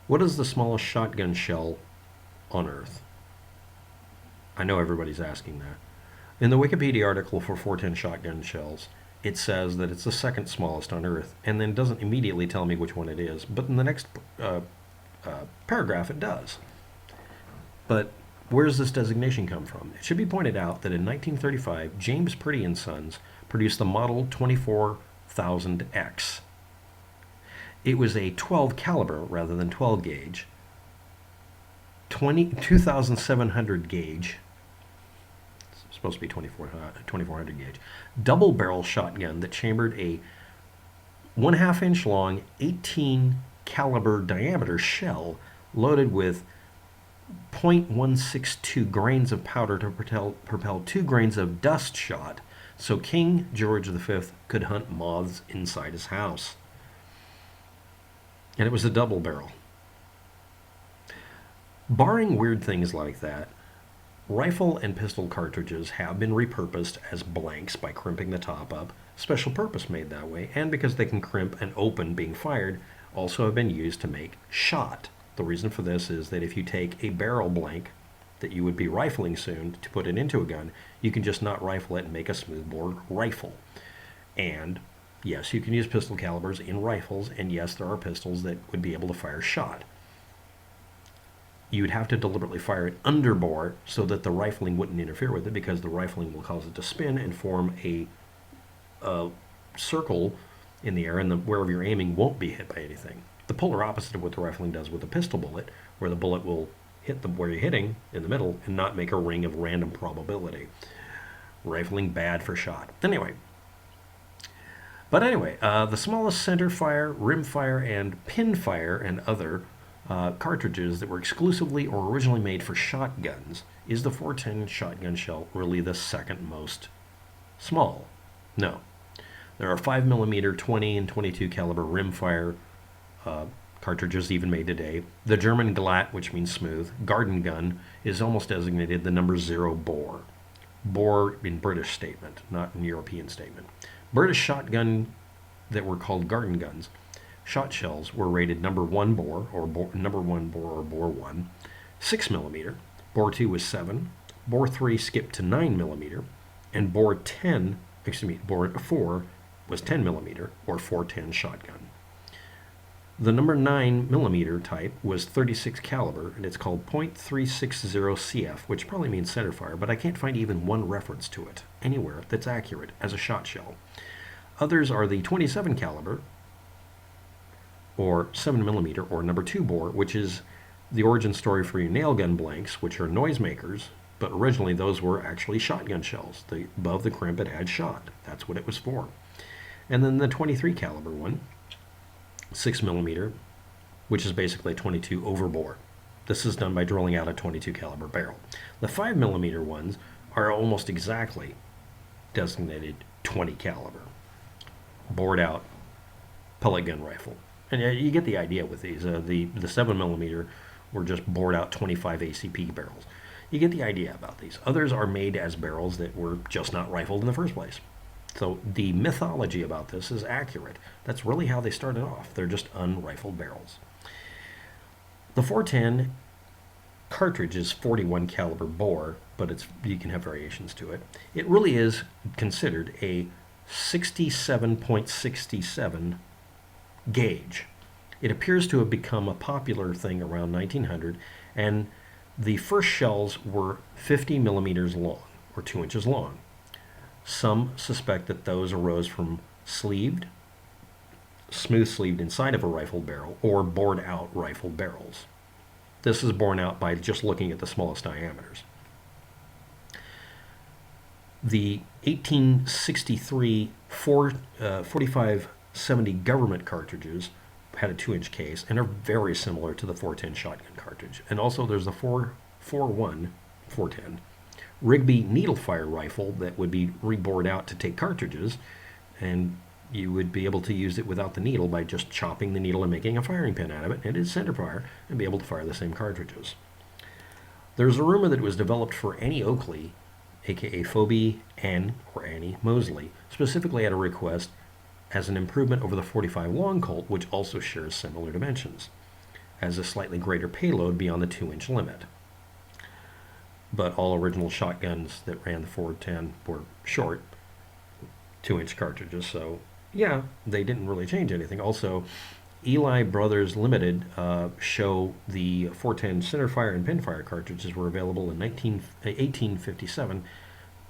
What is the smallest shotgun shell on Earth? I know everybody's asking that. In the Wikipedia article for 410 shotgun shells, it says that it's the second smallest on Earth, and then doesn't immediately tell me which one it is. But in the next paragraph, it does. But where does this designation come from? It should be pointed out that in 1935, James Purdy and Sons produced the Model 24,000X. It was a 12 caliber rather than 12 gauge, 2,700 gauge, it's supposed to be 2,400 gauge, double barrel shotgun that chambered a 1/2 inch long, 18 caliber diameter shell loaded with 0.162 grains of powder to propel 2 grains of dust shot so King George V could hunt moths inside his house. And it was a double barrel. Barring weird things like that, rifle and pistol cartridges have been repurposed as blanks by crimping the top up, special purpose made that way, and because they can crimp and open being fired, also have been used to make shot. The reason for this is that if you take a barrel blank that you would be rifling soon to put it into a gun, you can just not rifle it and make a smoothbore rifle. And yes, you can use pistol calibers in rifles, and yes, there are pistols that would be able to fire shot. You would have to deliberately fire it underbore so that the rifling wouldn't interfere with it, because the rifling will cause it to spin and form a circle in the air, and wherever you're aiming won't be hit by anything. The polar opposite of what the rifling does with a pistol bullet, where the bullet will hit where you're hitting in the middle and not make a ring of random probability. Rifling bad for shot. Anyway, the smallest center fire, rim fire, and pin fire and other cartridges that were exclusively or originally made for shotguns. Is the 410 shotgun shell really the second most small? No. There are 5mm, 20 and 22 caliber rimfire cartridges even made today. The German Glatt, which means smooth, garden gun, is almost designated the number 0 bore. Bore in British statement, not in European statement. British shotgun that were called garden guns, shot shells, were rated number 1 bore, or number 1 bore, or bore 1, 6mm. Bore 2 was 7. Bore 3 skipped to 9mm, and bore 4 was 10mm, or 410 shotgun. The number 9mm type was 36 caliber, and it's called .360 CF, which probably means centerfire, but I can't find even one reference to it anywhere that's accurate as a shot shell. Others are the 27 caliber, or 7mm, or number 2 bore, which is the origin story for your nail gun blanks, which are noisemakers, but originally those were actually shotgun shells. Above the crimp it had shot. That's what it was for. And then the 23 caliber one, 6mm, which is basically a 22 overbore. This is done by drilling out a 22 caliber barrel. The 5mm ones are almost exactly designated 20 caliber, bored out pellet gun rifle. And you get the idea with these. The 7mm were just bored out 25 ACP barrels. You get the idea about these. Others are made as barrels that were just not rifled in the first place. So the mythology about this is accurate. That's really how they started off. They're just unrifled barrels. The 410 cartridge is 41 caliber bore, but you can have variations to it. It really is considered a 67.67 gauge. It appears to have become a popular thing around 1900, and the first shells were 50 millimeters long, or 2 inches long. Some suspect that those arose from smooth sleeved inside of a rifled barrel, or bored out rifled barrels. This is borne out by just looking at the smallest diameters. The 1863 4570 government cartridges had a 2-inch case and are very similar to the 410 shotgun cartridge. And also there's the 410 Rigby needle fire rifle that would be rebored out to take cartridges, and you would be able to use it without the needle by just chopping the needle and making a firing pin out of it, and it's center fire, and be able to fire the same cartridges. There's a rumor that it was developed for Annie Oakley, aka Phoebe Ann or Annie Mosley, specifically at a request as an improvement over the .45 Long Colt, which also shares similar dimensions. as a slightly greater payload beyond the 2-inch limit. But all original shotguns that ran the 410 were short 2-inch cartridges, so yeah, they didn't really change anything. Also, Eli Brothers Limited show the 410 centerfire and pinfire cartridges were available in 1857,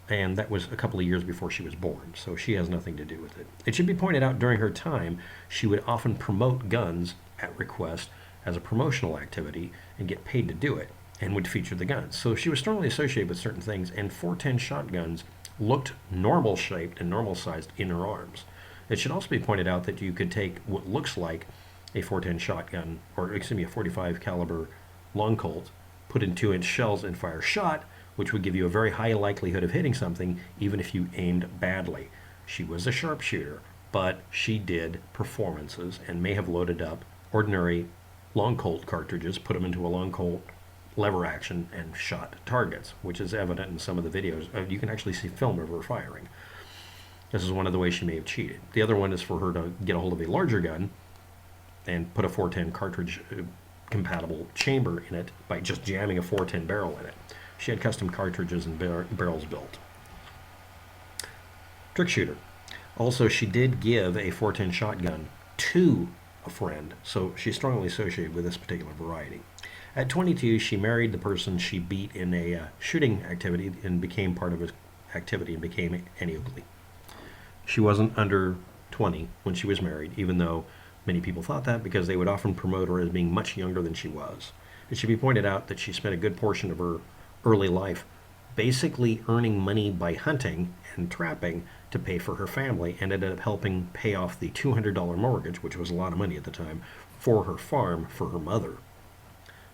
and that was a couple of years before she was born, so she has nothing to do with it. It should be pointed out during her time, she would often promote guns at request as a promotional activity and get paid to do it, and would feature the guns. So she was strongly associated with certain things, and 410 shotguns looked normal shaped and normal sized in her arms. It should also be pointed out that you could take what looks like a 410 shotgun, or excuse me, a 45 caliber long Colt, put in 2-inch shells and fire shot, which would give you a very high likelihood of hitting something even if you aimed badly. She was a sharpshooter, but she did performances and may have loaded up ordinary long Colt cartridges, put them into a long Colt lever action, and shot targets, which is evident in some of the videos. You can actually see film of her firing. This is one of the ways she may have cheated. The other one is for her to get a hold of a larger gun and put a 410 cartridge compatible chamber in it by just jamming a 410 barrel in it. She had custom cartridges and barrels built. Trick shooter. Also, she did give a 410 shotgun to a friend, so she's strongly associated with this particular variety. At 22, she married the person she beat in a shooting activity and became part of his activity and became Annie Oakley. She wasn't under 20 when she was married, even though many people thought that because they would often promote her as being much younger than she was. It should be pointed out that she spent a good portion of her early life basically earning money by hunting and trapping to pay for her family, and ended up helping pay off the $200 mortgage, which was a lot of money at the time, for her farm for her mother.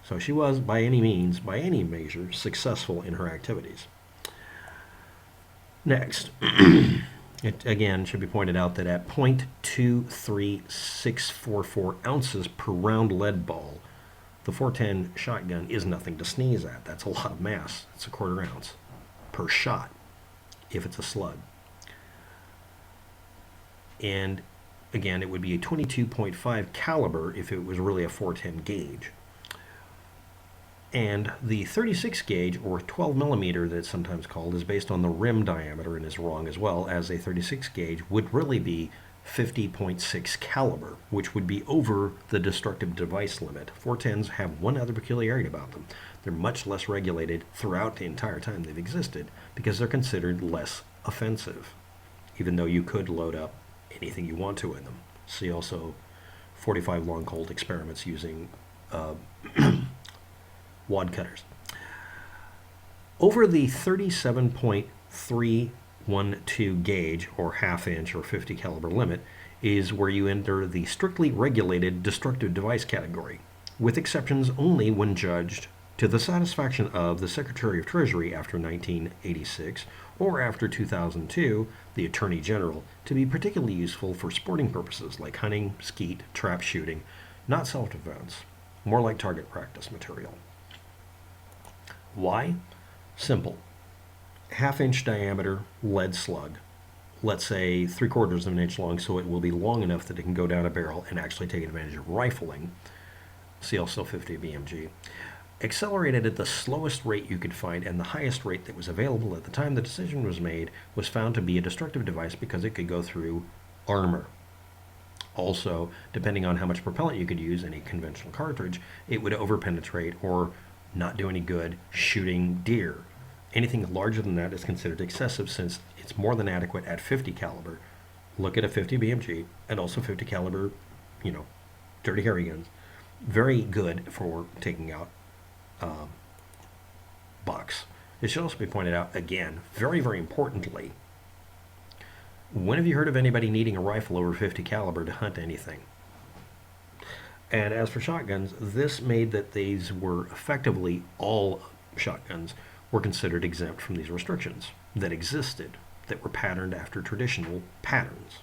So she was, by any means, by any measure, successful in her activities. Next, it again should be pointed out that at 0.23644 ounces per round lead ball, the 410 shotgun is nothing to sneeze at. That's a lot of mass. It's a quarter ounce per shot if it's a slug. And again, it would be a 22.5 caliber if it was really a 410 gauge. And the 36 gauge, or 12 millimeter that it's sometimes called, is based on the rim diameter and is wrong as well, as a 36 gauge would really be 50.6 caliber, which would be over the destructive device limit. 410s have one other peculiarity about them. They're much less regulated throughout the entire time they've existed because they're considered less offensive, even though you could load up anything you want to in them. See also 45 long Colt experiments using wad cutters. Over the 37.312 gauge, or half-inch or 50 caliber limit, is where you enter the strictly regulated destructive device category, with exceptions only when judged to the satisfaction of the Secretary of Treasury after 1986 or after 2002, the Attorney General, to be particularly useful for sporting purposes like hunting, skeet, trap shooting, not self-defense, more like target practice material. Why? Simple. Half-inch diameter lead slug, let's say 3/4 of an inch long, so it will be long enough that it can go down a barrel and actually take advantage of rifling. See also 50 BMG. Accelerated at the slowest rate you could find, and the highest rate that was available at the time the decision was made was found to be a destructive device because it could go through armor. Also, depending on how much propellant you could use in a conventional cartridge, it would overpenetrate or not do any good shooting deer. Anything larger than that is considered excessive since it's more than adequate at 50 caliber. Look at a 50 BMG and also 50 caliber, dirty hairy guns. Very good for taking out bucks. It should also be pointed out, again, very, very importantly, when have you heard of anybody needing a rifle over 50 caliber to hunt anything? And as for shotguns, this made that these were effectively all shotguns were considered exempt from these restrictions that existed, that were patterned after traditional patterns.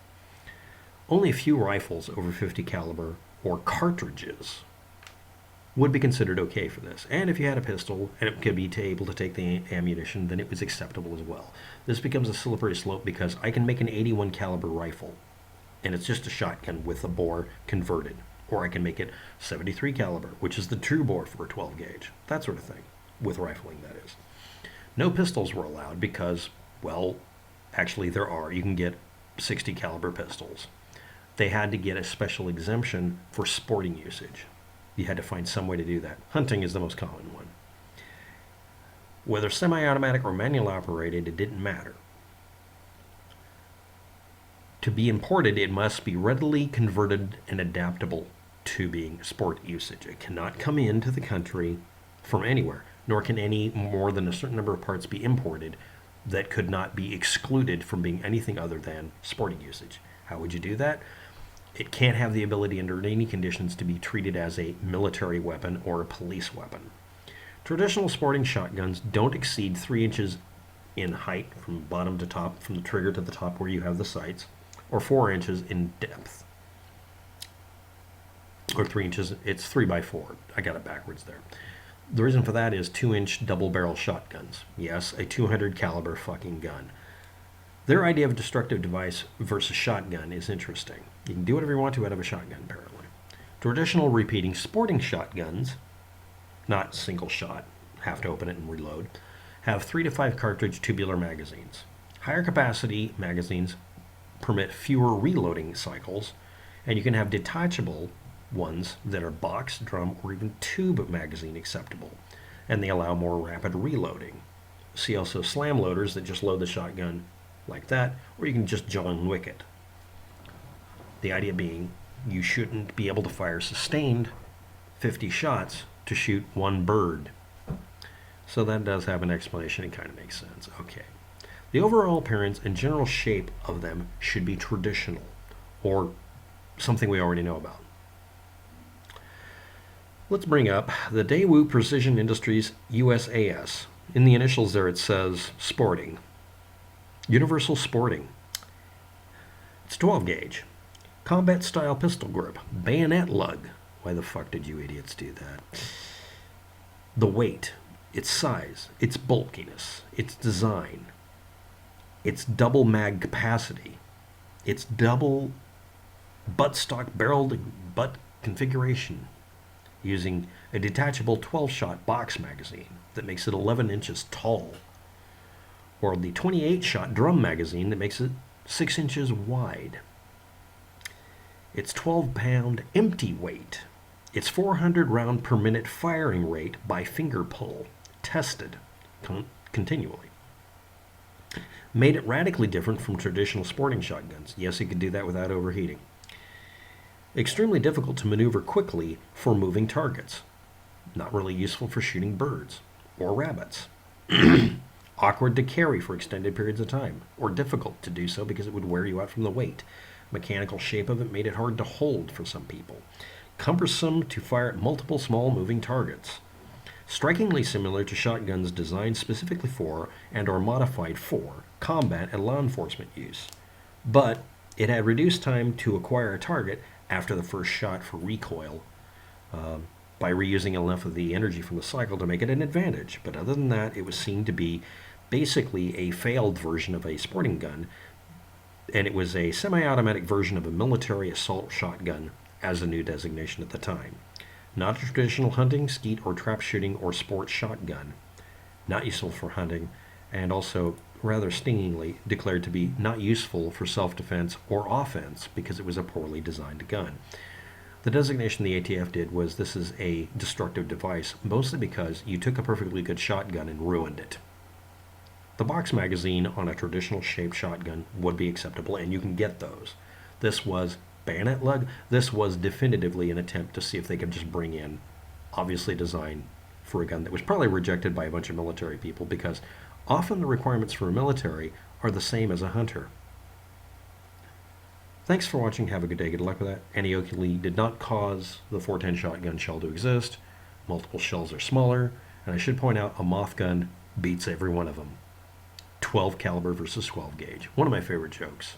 Only a few rifles over 50 caliber or cartridges would be considered okay for this. And if you had a pistol and it could be able to take the ammunition, then it was acceptable as well. This becomes a slippery slope because I can make an 81 caliber rifle and it's just a shotgun with a bore converted. Or I can make it 73 caliber, which is the true bore for a 12 gauge. That sort of thing, with rifling, that is. No pistols were allowed because, well, actually there are. You can get 60 caliber pistols. They had to get a special exemption for sporting usage. You had to find some way to do that. Hunting is the most common one. Whether semi-automatic or manual operated, it didn't matter. To be imported, it must be readily converted and adaptable to being sport usage. It cannot come into the country from anywhere, nor can any more than a certain number of parts be imported that could not be excluded from being anything other than sporting usage. How would you do that? It can't have the ability under any conditions to be treated as a military weapon or a police weapon. Traditional sporting shotguns don't exceed 3 inches in height from bottom to top, from the trigger to the top where you have the sights, or 4 inches in depth. Or 3 inches, it's 3 by 4. I got it backwards there. The reason for that is 2-inch double barrel shotguns. Yes, a 200 caliber fucking gun. Their idea of destructive device versus shotgun is interesting. You can do whatever you want to out of a shotgun, apparently. Traditional repeating sporting shotguns, not single shot, have to open it and reload, have 3 to 5 cartridge tubular magazines. Higher capacity magazines permit fewer reloading cycles, and you can have detachable ones that are box, drum, or even tube magazine acceptable, and they allow more rapid reloading. See also slam loaders that just load the shotgun like that, or you can just John Wick it. The idea being you shouldn't be able to fire sustained 50 shots to shoot one bird. So that does have an explanation. It kind of makes sense. Okay. The overall appearance and general shape of them should be traditional, or something we already know about. Let's bring up the Daewoo Precision Industries USAS. In the initials there it says sporting. Universal Sporting. It's 12 gauge. Combat style pistol grip. Bayonet lug. Why the fuck did you idiots do that? The weight, its size, its bulkiness, its design, its double mag capacity, its double buttstock barreled butt configuration using a detachable 12-shot box magazine that makes it 11 inches tall, or the 28-shot drum magazine that makes it 6 inches wide. Its 12-pound empty weight, its 400 round per minute firing rate by finger pull, tested continually, made it radically different from traditional sporting shotguns. Yes, it could do that without overheating. Extremely difficult to maneuver quickly for moving targets. Not really useful for shooting birds or rabbits. Awkward to carry for extended periods of time, or difficult to do so because it would wear you out from the weight. Mechanical shape of it made it hard to hold for some people. Cumbersome to fire at multiple small moving targets. Strikingly similar to shotguns designed specifically for and or modified for combat and law enforcement use. But it had reduced time to acquire a target after the first shot for recoil by reusing enough of the energy from the cycle to make it an advantage. But other than that, it was seen to be basically a failed version of a sporting gun, and it was a semi-automatic version of a military assault shotgun as a new designation at the time. Not a traditional hunting, skeet, or trap shooting or sport shotgun. Not useful for hunting, and also rather stingingly declared to be not useful for self-defense or offense because it was a poorly designed gun. The designation the ATF did was this is a destructive device, mostly because you took a perfectly good shotgun and ruined it. The box magazine on a traditional shaped shotgun would be acceptable, and you can get those. This was bayonet lug. This was definitively an attempt to see if they could just bring in, obviously designed for a gun that was probably rejected by a bunch of military people because often the requirements for a military are the same as a hunter. Thanks for watching. Have a good day. Good luck with that. Aneokuli did not cause the 410 shotgun shell to exist. Multiple shells are smaller, and I should point out a moth gun beats every one of them. 12 caliber versus 12 gauge. One of my favorite jokes.